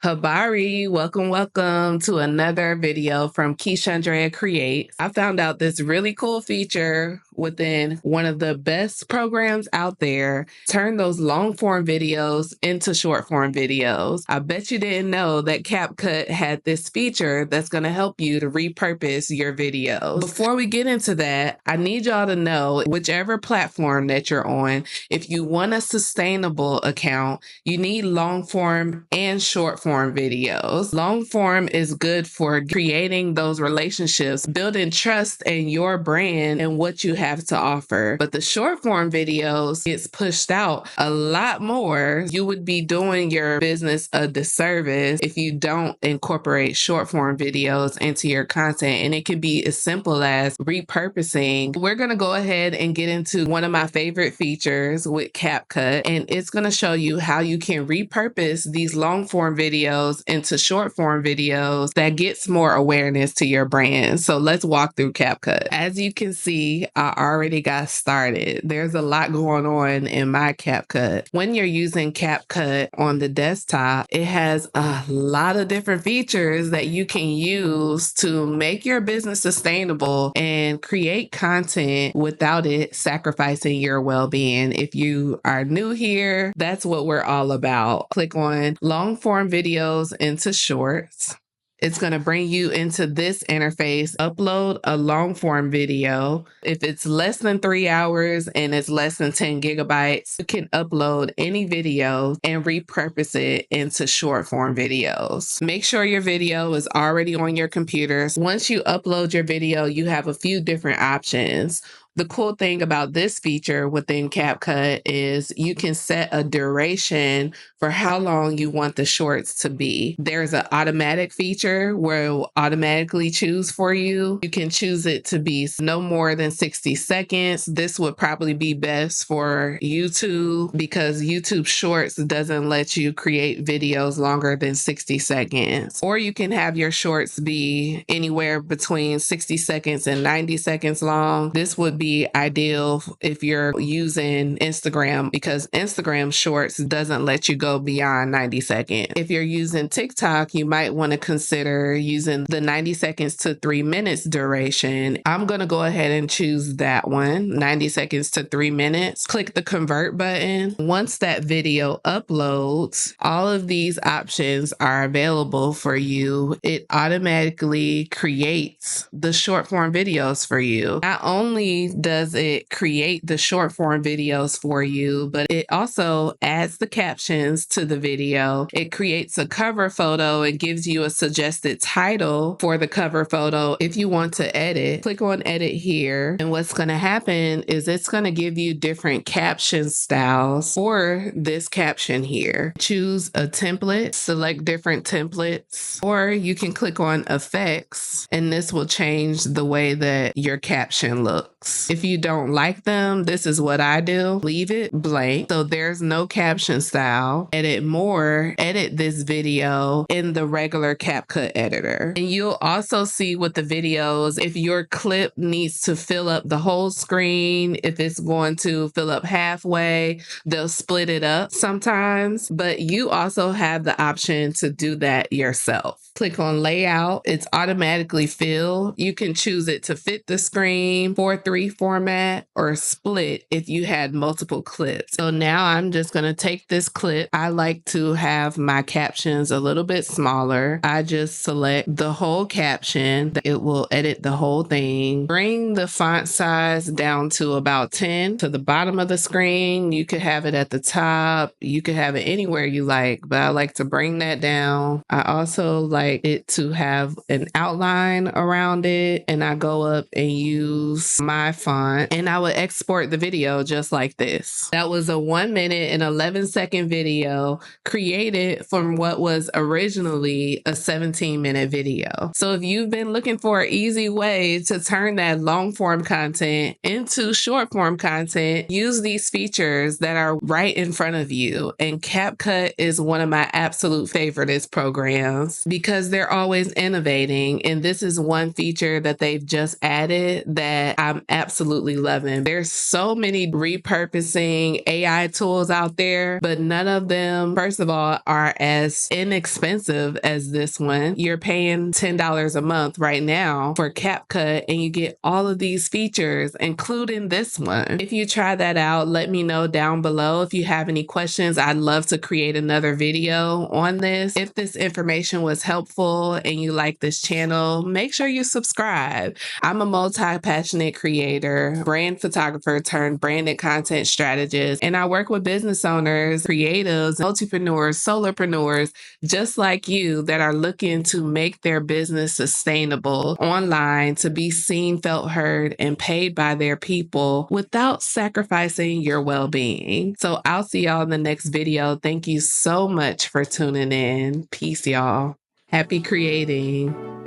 Habari, welcome to another video from KeaShundrea Creates. I found out this really cool feature within one of the best programs out there. Turn those long form videos into short form videos. I bet you didn't know that Capcut had this feature that's going to help you to repurpose your videos. Before we get into that, I need y'all to know, whichever platform that you're on, if you want a sustainable account, you need long form and short form videos. Long form is good for creating those relationships, building trust in your brand and what you have to offer. But the short form videos gets pushed out a lot more. You would be doing your business a disservice if you don't incorporate short form videos into your content. And it can be as simple as repurposing. We're going to go ahead and get into one of my favorite features with Capcut, and it's going to show you how you can repurpose these long form videos into short form videos that gets more awareness to your brand. So let's walk through Capcut. As you can see, I already got started. There's a lot going on in my Capcut. When you're using Capcut on the desktop, it has a lot of different features that you can use to make your business sustainable and create content without it sacrificing your well-being. If you are new here, that's what we're all about. Click on long form videos into shorts. It's going to bring you into this interface. Upload a long form video. If it's less than 3 hours and it's less than 10 gigabytes, you can upload any video and repurpose it into short form videos. Make sure your video is already on your computer. Once you upload your video, you have a few different options. The cool thing about this feature within Capcut is you can set a duration for how long you want the shorts to be. There's an automatic feature where it will automatically choose for you. You can choose it to be no more than 60 seconds. This would probably be best for YouTube because YouTube Shorts doesn't let you create videos longer than 60 seconds. Or you can have your shorts be anywhere between 60 seconds and 90 seconds long. This would be ideal if you're using Instagram because Instagram Shorts doesn't let you go beyond 90 seconds. If you're using TikTok, you might want to consider using the 90 seconds to 3 minutes duration. I'm going to go ahead and choose that one, 90 seconds to 3 minutes. Click the convert button. Once that video uploads, all of these options are available for you. It automatically creates the short form videos for you. Not only does it create the short form videos for you, but it also adds the captions to the video. It creates a cover photo and gives you a suggested title for the cover photo. If you want to edit, click on edit here. And what's going to happen is it's going to give you different caption styles for this caption here. Choose a template, select different templates, or you can click on effects and this will change the way that your caption looks. If you don't like them, this is what I do. Leave it blank. So there's no caption style. Edit more. Edit this video in the regular Capcut editor. And you'll also see with the videos, if your clip needs to fill up the whole screen, if it's going to fill up halfway, they'll split it up sometimes. But you also have the option to do that yourself. Click on layout. It's automatically filled. You can choose it to fit the screen, 4:3 format, or split if you had multiple clips. So now I'm just going to take this clip. I like to have my captions a little bit smaller. I just select the whole caption. It will edit the whole thing. Bring the font size down to about 10 to the bottom of the screen. You could have it at the top. You could have it anywhere you like, but I like to bring that down. I also like it to have an outline around it, and I go up and use my font and I would export the video just like this. That was a 1 minute and 11-second video created from what was originally a 17-minute video. So if you've been looking for an easy way to turn that long form content into short form content, use these features that are right in front of you. And Capcut is one of my absolute favorites programs because they're always innovating. And this is one feature that they've just added that I'm absolutely loving. There's so many repurposing AI tools out there, but none of them, first of all, are as inexpensive as this one. You're paying $10 a month right now for Capcut, and you get all of these features, including this one. If you try that out, let me know down below. If you have any questions, I'd love to create another video on this. If this information was helpful and you like this channel, make sure you subscribe. I'm a multi-passionate creator, brand photographer turned branded content strategist, and I work with business owners, creatives, multipreneurs, solopreneurs, just like you, that are looking to make their business sustainable online, to be seen, felt, heard, and paid by their people without sacrificing your well-being. So I'll see y'all in the next video. Thank you so much for tuning in. Peace, y'all. Happy creating.